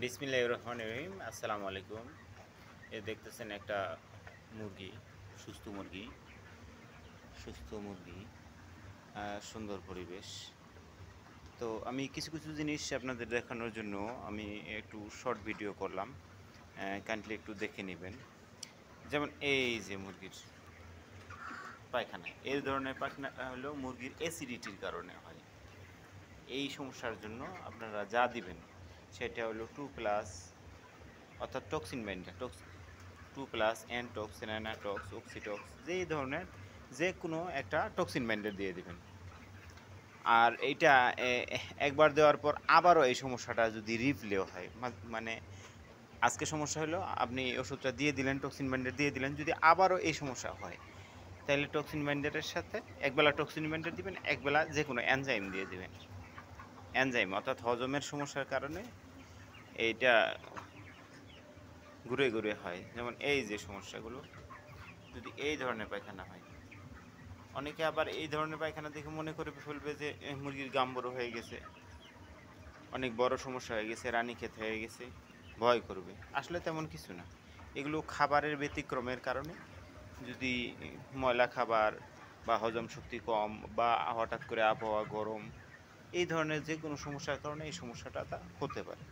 বিসমিল্লাহির রহমানির রহিম। আসসালামু আলাইকুম। দেখতেছেন একটা মুরগি, সুস্থ মুরগি, সুস্থ মুরগি, সুন্দর পরিবেশ। তো আমি কিছু কিছু জিনিস আপনাদের দেখানোর জন্য আমি একটু শর্ট ভিডিও করলাম। কাইন্ডলি একটু দেখে নেবেন। যেমন এই যে মুরগির পায়খানা, এই ধরনের পায়খানা হলো মুরগির অ্যাসিডিটির কারণে হয়। এই সমস্যার জন্য আপনারা যা দিবেন সেটা হলো 2+ অর্থাৎ টক্সিন বাইন্ডার, 2+ অ্যানটক্স, অ্যানাটক্স, অক্সিটক্স, যেই ধরনের যে কোনো একটা টক্সিন বাইন্ডার দিয়ে দিবেন। আর এইটা একবার দেওয়ার পর আবারও এই সমস্যাটা যদি রিপ্লেও হয়, মানে আজকে সমস্যা হলো, আপনি ওষুধটা দিয়ে দিলেন, টক্সিন বাইন্ডার দিয়ে দিলেন, যদি আবারও এই সমস্যা হয় তাহলে টক্সিন বাইন্ডারের সাথে একবেলা টক্সিন বাইন্ডার দিবেন, একবেলা যে কোনো এনজাইম দিয়ে দিবেন। এনজাইম অর্থাৎ হজমের সমস্যার কারণে এইটা ঘুরে ঘুরে হয়। যেমন এই যে সমস্যাগুলো, যদি এই ধরনের পায়খানা হয়, অনেকে আবার এই ধরনের পায়খানা দেখে মনে করে ফেলবে যে মুরগির গাম বড় হয়ে গেছে, অনেক বড় সমস্যা হয়ে গেছে, রানীক্ষেত হয়ে গেছে, ভয় করবে। আসলে তেমন কিছু না। এগুলো খাবারের ব্যতিক্রমের কারণে, যদি ময়লা খাবার বা হজম শক্তি কম বা হঠাৎ করে আবহাওয়া গরম, এই ধরনের যে কোনো সমস্যার কারণে এই সমস্যাটা হতে পারে।